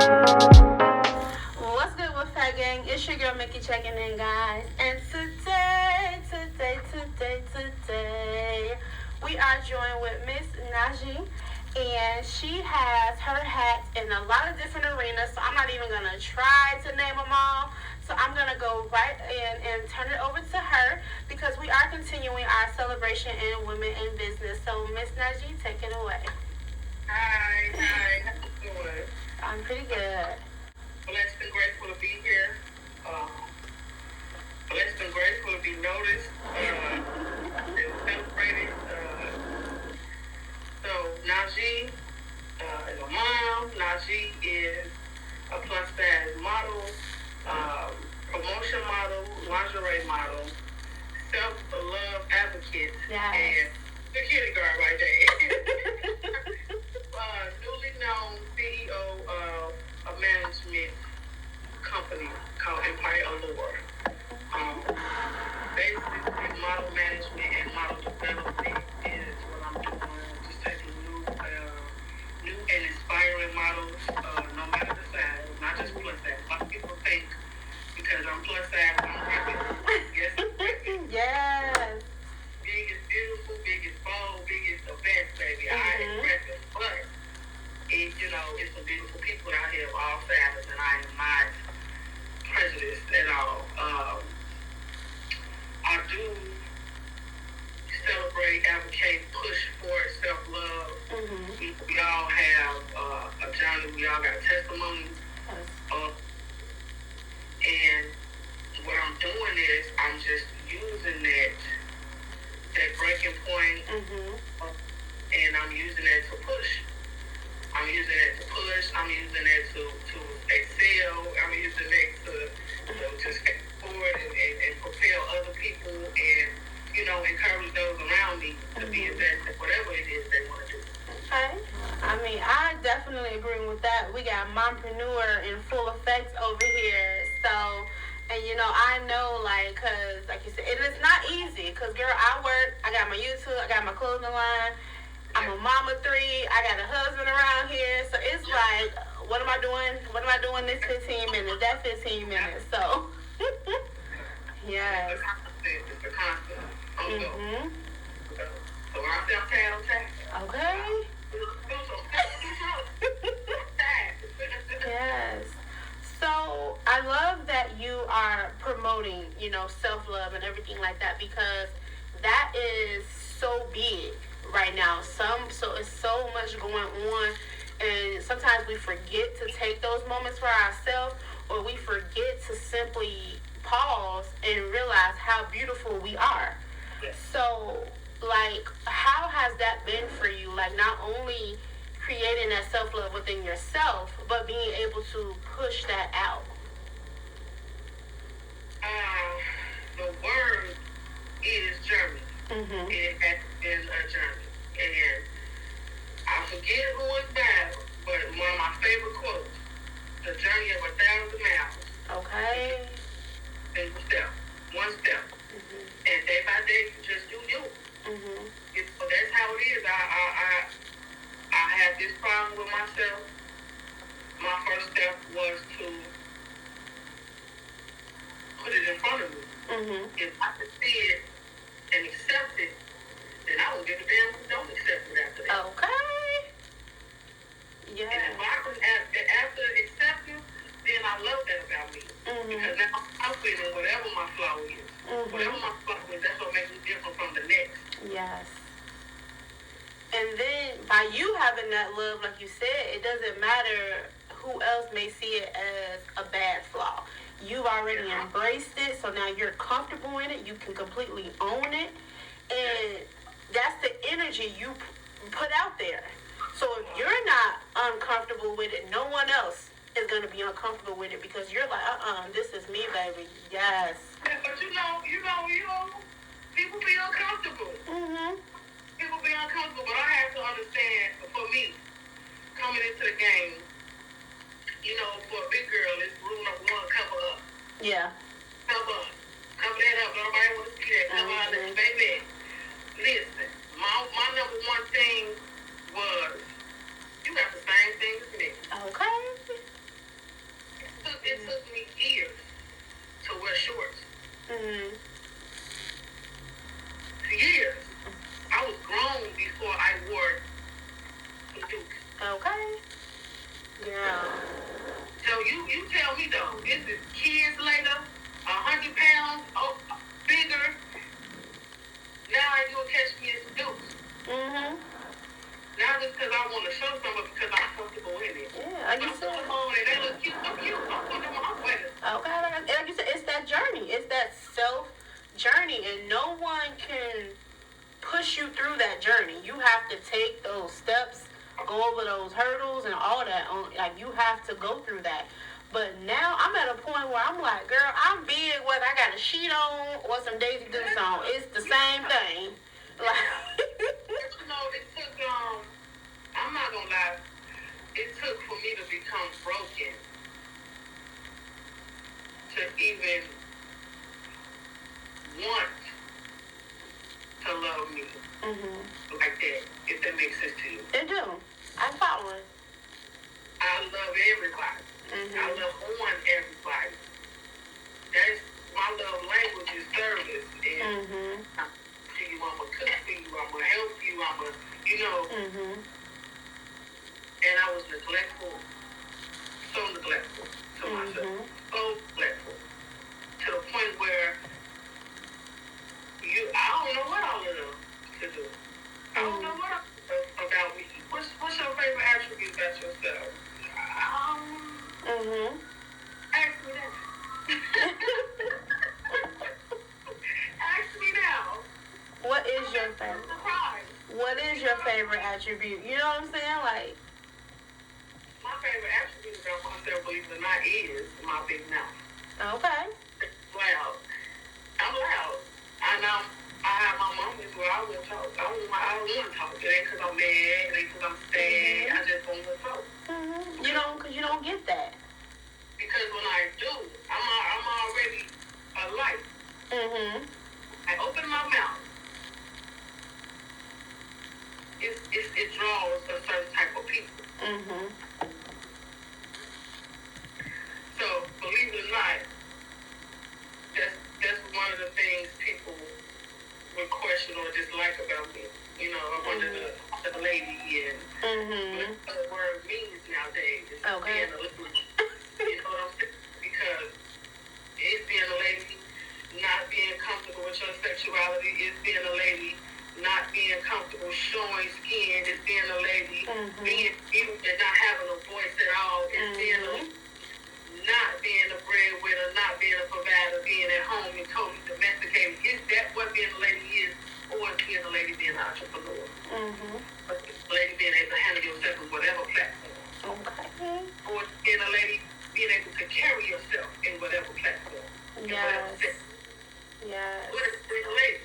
What's good with Fat Gang? It's your girl Mikki checking in, guys. And today, we are joined with Miss Najee. And she has her hats in a lot of different arenas, so I'm not even going to try to name them all. So I'm going to go right in and turn it over to her because we are continuing our celebration in women in business. So Miss Najee, take it away. Hi, how you doing? I'm pretty good. Blessed and grateful to be here. Blessed and grateful to be noticed and celebrated. So Najee is a mom. Najee is a plus size model, promotion model, lingerie model, self-love advocate, and security guard right there. Newly known CEO of a management company called Allure. Basically, model management and model development is what I'm doing. Just taking new and inspiring models, no matter the size, not just plus size. A lot of people think because I'm plus size, I'm pregnant. Yes, I'm pregnant. Yes. Big is beautiful, big is bold, big is the best, baby. I am pregnant, but it's some beautiful people out here of all sizes, and I am not prejudiced at all. I do celebrate, advocate, push for self-love. We all have a journey. We all got a testimony. And what I'm doing is I'm just using that breaking point, and I'm using that to push. I'm using it to push. I'm using it to excel. I'm using it to step forward and propel other people and, encourage those around me to be the best at whatever it is they want to do. Okay. I mean, I definitely agree with that. We got mompreneur in full effect over here. So, and I know, cause like you said, it is not easy. Cause girl, I work. I got my YouTube. I got my clothing line. I'm a mama 3. I got a husband around here. So it's like, what am I doing? What am I doing this 15 minutes? That 15 minutes. So, yes. It's the constant. So when I say I'm tired, I'm tired. Okay. Yes. So I love that you are promoting, self-love and everything like that because that is so big right now. So it's so much going on, and sometimes we forget to take those moments for ourselves, or we forget to simply pause and realize how beautiful we are. Yes. So, how has that been for you? Not only creating that self-love within yourself, but being able to push that out. The word is journey. It has been a journey. And I forget who it's by, but one of my favorite quotes, the journey of 1,000 miles. Okay. Single step. One step. And day by day, you just do you. So that's how it is. I had this problem with myself. My first step was to put it in front of me. If I could see it and accept it, then I don't give a damn who don't accept it after that. Okay. Yeah. And if I can, after acceptance, then I love that about me. Because now I'm feeling whatever my flaw is. Whatever my flaw is, that's what makes me different from the next. Yes. And then by you having that love, like you said, it doesn't matter who else may see it as a bad flaw. You've already embraced it, so now you're comfortable in it. You can completely own it. And that's the energy you put out there. So if you're not uncomfortable with it, no one else is going to be uncomfortable with it because you're like, this is me, baby. Yes. Yeah, but people be uncomfortable. People be uncomfortable, but I have to understand, for me, coming into the game, for a big girl, it's rule number 1, cover up. Yeah. Cover up. Cover that up. Nobody want to see that. Cover up. Baby, listen, my number 1 thing was, you got the same thing as me. Okay. you tell me though, this is kids later, 100 pounds bigger. Now you will catch me as a deuce. Not just because I want to show something, but because I'm comfortable in it. Yeah, like you said. And they look cute, so cute. I'm putting them on my sweater. Okay, like you said, it's that journey. It's that self journey, and no one can push you through that journey. You have to take those steps, go over those hurdles and all that. Like, you have to go through that. But now I'm at a point where I'm like, girl, I'm big whether I got a sheet on or some Daisy Dukes on. It's the same thing. Like, you know, it took, I'm not gonna lie, it took for me to become broken to even want to love me like that, if that makes sense to you. it do. I'm following. I love everybody. I love on everybody. That's my love language is service. And I'm gonna cook for you, I'm gonna help you, I'm gonna, you know. And I was neglectful, so neglectful to myself, so neglectful, to the point where I don't know what all of them to do. I don't know what about me. What's your favorite attribute about yourself? Ask me that. Ask me now. What is your favorite? What is your favorite attribute? You know what I'm saying? Like, my favorite attribute about myself, believe it or not, is my big mouth. okay. Loud. I'm loud. And I have my moments where I won't talk. I don't want to talk. It ain't because I'm mad. It ain't because I'm sad. I just don't want to talk. Because you don't get that. Because when I do, I'm already a light. I open my mouth. It draws a certain type of people. So, believe it or not, that's one of the things people would question or dislike about me. You know, I'm one of the lady and what the word means nowadays is being a lady. You know what I'm saying? Because it's being a lady, not being comfortable with your sexuality, it's being a lady, not being comfortable showing skin, it's being a lady, being mute and not having a voice at all, it's being a not being a breadwinner, not being a provider, being at home and totally domesticated. Is that what being a lady is? Or is being a lady being an entrepreneur? Or is a lady being able to handle yourself on whatever platform? Or is being a lady being able to carry yourself in whatever platform? Yes. What is being a lady?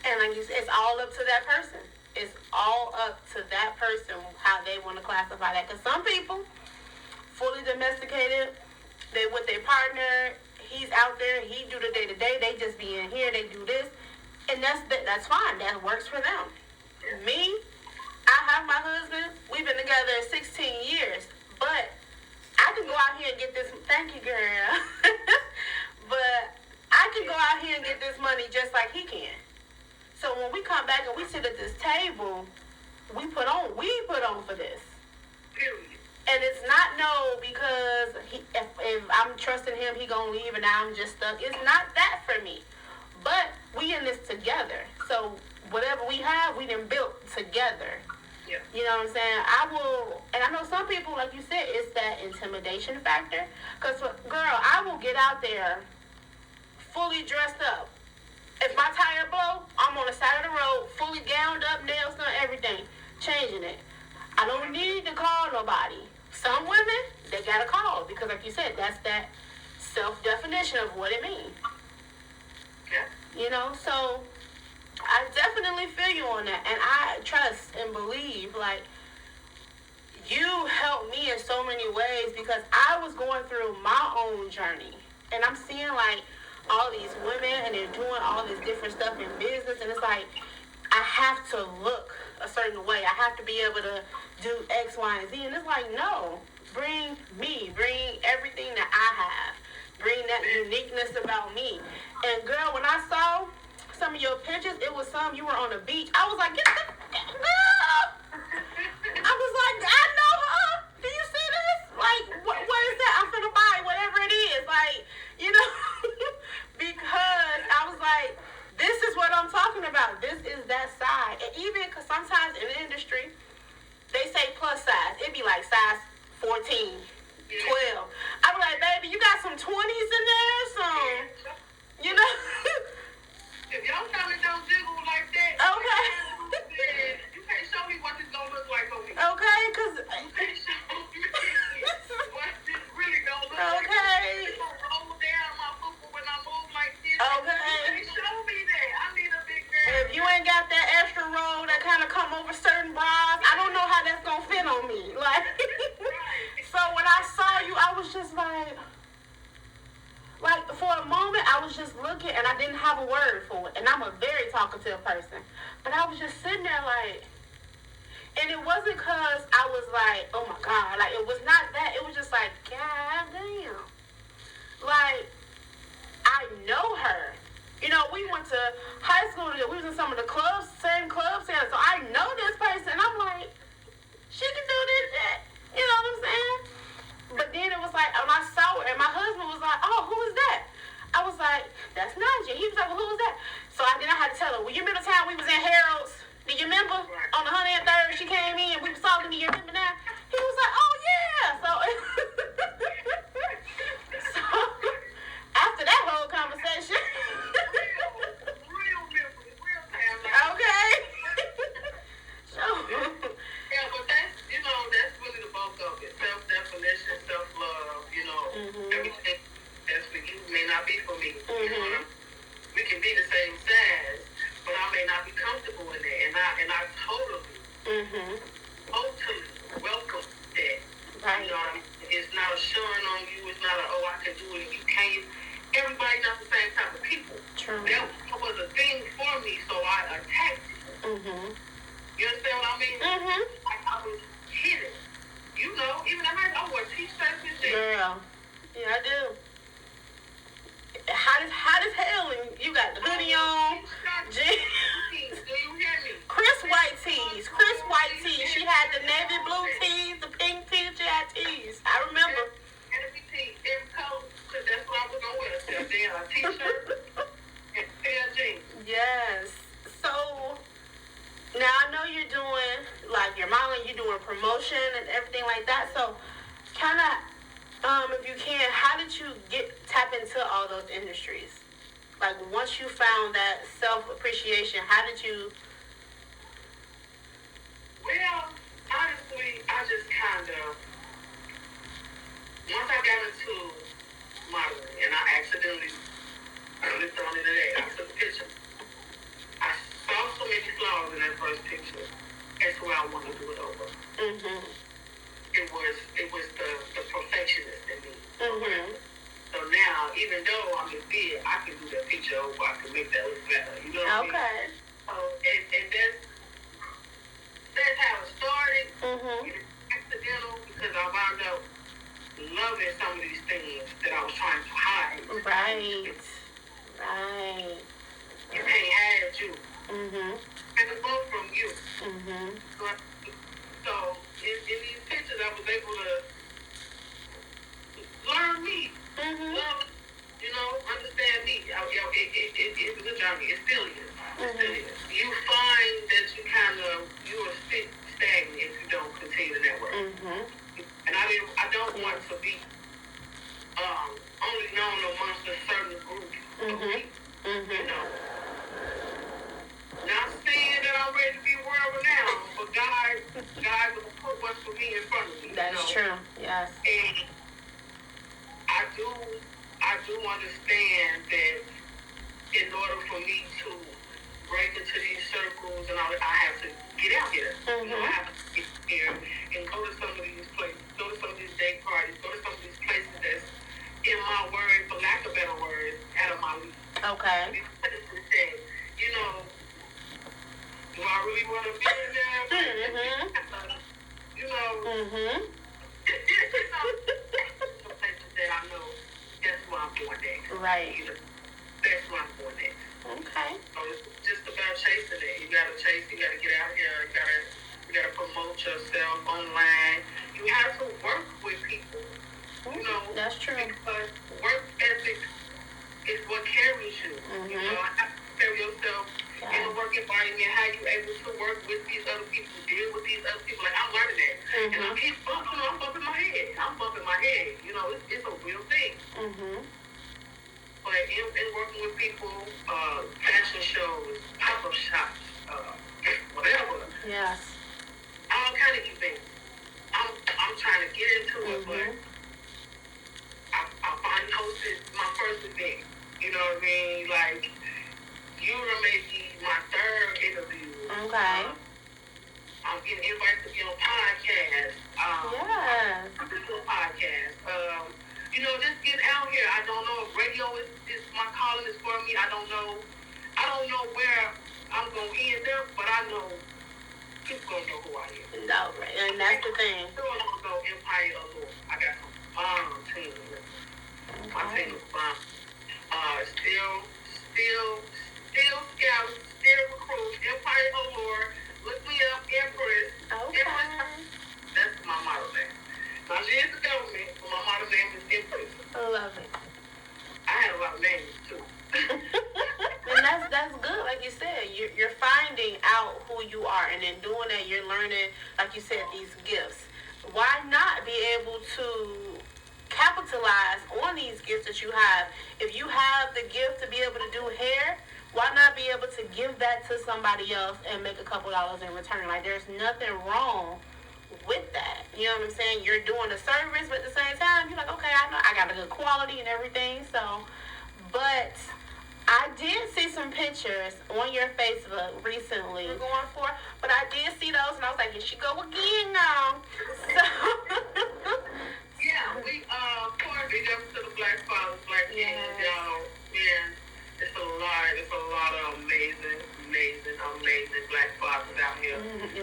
And like you said, it's all up to that person. It's all up to that person how they want to classify that. Because some people, fully domesticated, they with their partner, he's out there, he do the day-to-day, they just be in here, they do this, and that's fine, that works for them. Me, I have my husband, we've been together 16 years, but I can go out here and get this, thank you girl, but I can go out here and get this money just like he can. So when we come back and we sit at this table, we put on for this. Period. And it's not because if I'm trusting him, he gonna leave and now I'm just stuck. It's not that for me. But we in this together. So whatever we have, we done built together. Yeah. You know what I'm saying? And I know some people, like you said, it's that intimidation factor. Because, girl, I will get out there fully dressed up. If my tire blow, I'm on the side of the road, fully gowned up, nails done, everything, changing it. I don't need to call nobody. Some women, they gotta call because, like you said, that's that self-definition of what it means. Yeah. You know, so I definitely feel you on that, and I trust and believe, like, you helped me in so many ways because I was going through my own journey, and I'm seeing, like, all these women, and they're doing all this different stuff in business, and it's like, I have to look a certain way. I have to be able to do X, Y, and Z. And it's like, no, bring me, bring everything that I have, bring that uniqueness about me. And girl, when I saw some of your pictures, it was some you were on the beach. I was like, get the girl. I was like, I know her. Do you see this? Like, what is that? was like for a moment, I was just looking and I didn't have a word for it. And I'm a very talkative person. But I was just sitting there like, and it wasn't because I was like, oh my God. Like, it was not that. It was just like, God damn. Like, I know her. You know, we went to high school together. We was in some of the clubs, same clubs together. So I know this person. And I'm like, she can do this shit. You know what I'm saying? But then it was like, when I saw her, and my husband was like, oh, who is that? I was like, that's Najee. He was like, well, who is that? So then I had to tell her, well, you remember the time we was in Harold's? Do you remember? On the 103rd, she came in, we was talking, do you remember now? He was like, oh, yeah. So, so after that whole conversation. Okay. So. Yeah, but that's, that's really the bulk of it. Self-definition, self-love, everything that's for you may not be for me. Mm-hmm. We can be the same size, but I may not be comfortable in that. And I totally welcome that. Right. It's not a showing on you. It's not I can do it and you can't. Everybody's not the same type of people. True. That was a thing for me, so I attacked it. Mm-hmm. You understand what I mean? Mm-hmm. I was hitting. Even I wore t-shirts and shit. Girl. Yeah, I do. Hot as hell, and you got the hoodie on. Do you hear me? Chris White tees. She had the navy blue tees, the pink tees. She had tees. I remember. Every tee, every color, because that's what I was gonna wear. A t-shirt and a pair of jeans. Yes. So now I know you're doing like your modeling, you're doing promotion and everything like that. So kind of. If you can, how did you tap into all those industries? Like, once you found that self-appreciation, how did you? Well, honestly, I just kind of, once I got into modeling, and I accidentally lived on it today, I took a picture. I saw so many flaws in that first picture. That's why I want to do it over. Mm-hmm. It was the perfectionist in me. Mm-hmm. So now, even though I'm a bid, I can do that picture over. I can make that look better. You know what I mean? Okay. So, and that's how it started. Mm-hmm. It was accidental because I wound up loving some of these things that I was trying to hide. Right. You can't hide you. Mm-hmm. And it's both from you. Mm-hmm. So in these pictures, I was able to learn me. Mm-hmm. Love, understand me. It was a journey. It still is. Mm-hmm. You find that you are stagnant if you don't continue to network. Mm-hmm. And I don't want to be only known amongst a certain group of people. Mm-hmm. Not saying that I'm ready to be world renowned, but God will put what's for me in front of me. That is true. Yes. And I do understand that in order for me to break into these circles and all that, I have to get out here. Mm-hmm. I have to get here and go to some of these places, go to some of these day parties, go to some of these places that's, in my word, for lack of better words, out of my league. Okay. Do I really want to be in there? Mm-hmm. Mm-hmm. Places that I know, that's why I'm doing next. Right. That's why I'm doing next. Okay. So it's just about chasing it. You gotta chase. You gotta get out here. You gotta promote yourself online. You have to work with people. That's true. Because work ethic is what carries you. Mm-hmm. You have to carry yourself in the work environment. How you able to work with these other people, deal with these other people. Like, I'm learning that, and I keep bumping. I'm bumping my head. It's a real thing. Mm-hmm. But in working with people, fashion shows, pop-up shops, whatever. Yes. All kind of events. I'm trying to get into it, but I finally hosted my first event. You know what I mean? Like, Allure may be my third interview. Okay. I'm getting invited to be on podcasts. Yeah. Podcast. just getting out here. I don't know if radio is my calling is for me. I don't know where I'm gonna end up, but I know people gonna know who I am. No, right, and that's the thing. Still gonna go Empire Allure. I got some bomb team. My team is bomb. Still scout, still recruit. Empire Allure. Look me up, Empress. Okay. Empress. That's my motto name. Najee is the government, but my motto name is Empress. I love it. I had a lot of names too. And that's good. Like you said, you're finding out who you are, and in doing that, you're learning, like you said, these gifts. Why not be able to capitalize on these gifts that you have? If you have the gift to be able to do hair, why not be able to give that to somebody else and make a couple dollars in return? Like, there's nothing wrong with that. You know what I'm saying? You're doing a service, but at the same time, you're like, okay, I know I got a good quality and everything. So, but I did see some pictures on your Facebook recently going for, but I did see those, and I was like, here she go again now. So, yeah, we big up to the Black Fathers, Black Kings, y'all. Man, it's a lot of amazing Black fathers out here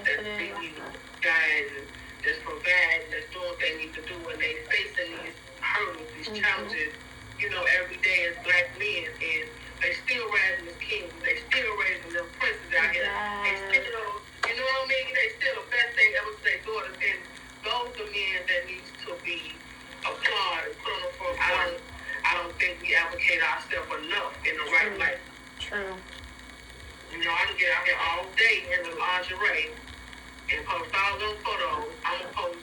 that's being guys and that's providing, that's doing what they need to do when they facing these hurdles, these challenges, every day as Black men, and they still raising the kings, they still raising them princes out here. They still, you know what I mean? They still the best thing ever to their daughters, and those are men that needs to be applauded, put on the front. I don't think we advocate ourselves enough in the right light. True. I can get out here all day in the lingerie and post all them photos. I'm going to post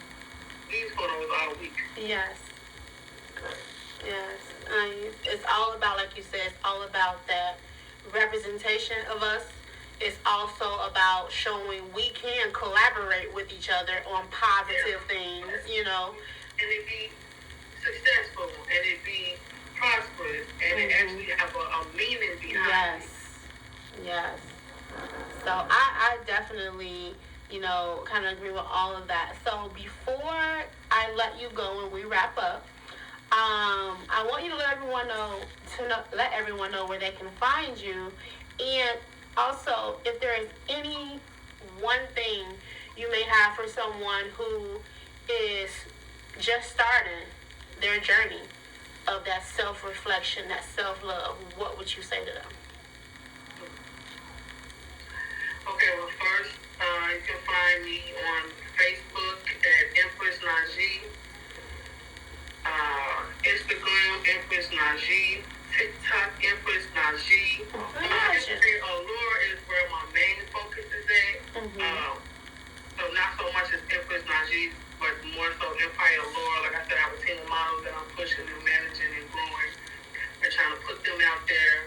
these photos all week. Yes. It's all about, like you said, it's all about that representation of us. It's also about showing we can collaborate with each other on positive things, And it be successful, and it be prosperous, and it actually have a meaning behind it. Yes. So I definitely, kind of agree with all of that. So before I let you go and we wrap up, I want you to let everyone know where they can find you, and also if there is any one thing you may have for someone who is just starting their journey of that self-reflection, that self-love, what would you say to them? Okay, well, first, you can find me on Facebook at Empress Najee, Instagram, Empress Najee, TikTok, Empress Najee. Allure is where my main focus is at. So not so much as Empress Najee, but more so Empire Allure. Like I said, I have a team of models that I'm pushing and managing and growing and trying to put them out there.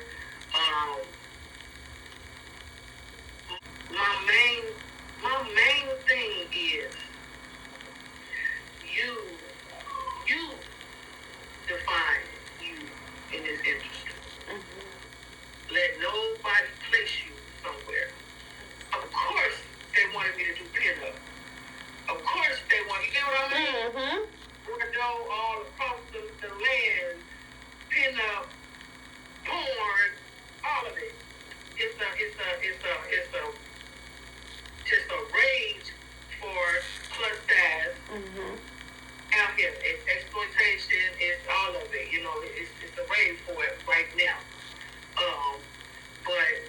My main thing is you define you in this industry. Let nobody place you somewhere. Of course, they wanted me to do pinup. Of course, they want, you get what I mean? We're going to go all across the land, pinup, porn, all of it. It's just a rage for plus size out here. It's exploitation. It's all of it. It's a rage for it right now. But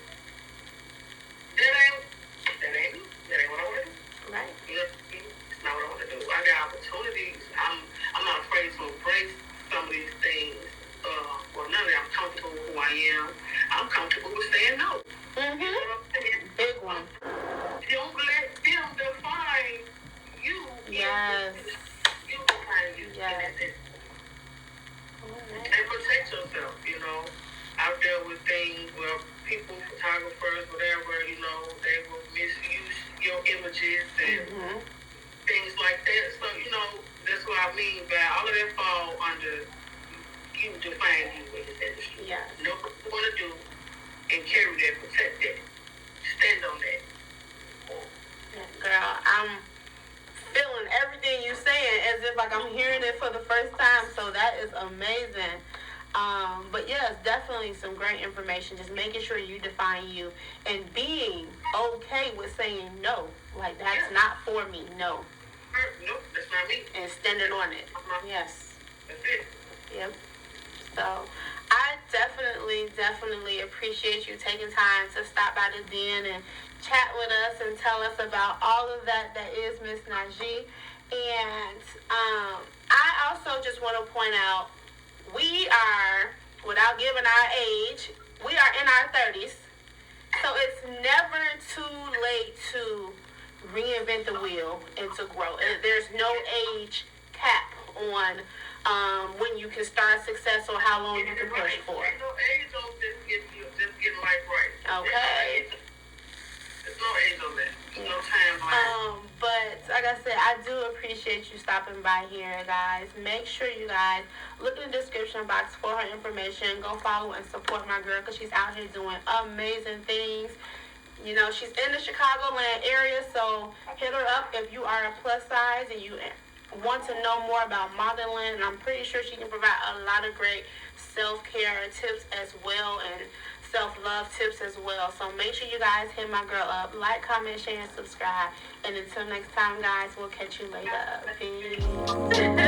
that ain't what I want to do. Right. It's not what I want to do. I got opportunities. I'm not afraid to embrace some of these things. None of it. I'm comfortable with who I am. I'm comfortable with saying no. You know what I'm saying? Big one. Don't let them define you. Yes. You define you. Yes. And protect yourself, I've dealt with things where people, photographers, whatever, they will misuse your images and things like that. So, that's what I mean by all of that fall under you define you in this industry. Yes. Know what you want to do and carry that, protect that. Stand on that. Girl, I'm feeling everything you're saying as if like I'm hearing it for the first time. So that is amazing. But yes, definitely some great information. Just making sure you define you and being okay with saying no. Like, that's not for me. No. Nope, that's not me. And standing on it. Yes. That's it. Yep. So, I definitely appreciate you taking time to stop by the den and chat with us and tell us about all of that is Miss Najee. And I also just want to point out, we are, without giving our age, we are in our 30s. So it's never too late to reinvent the wheel and to grow. There's no age cap on when you can start success or how long you can push for. There's no age on just getting life right. Okay. There's no age on that. There's no time. But like I said, I do appreciate you stopping by here, guys. Make sure you guys look in the description box for her information. Go follow and support my girl because she's out here doing amazing things. You know, she's in the Chicagoland area, so hit her up if you are a plus size and you want to know more about modeling. And I'm pretty sure she can provide a lot of great self-care tips as well and self-love tips as well. So make sure you guys hit my girl up. Like, comment, share, and subscribe. And until next time, guys, we'll catch you later. Peace.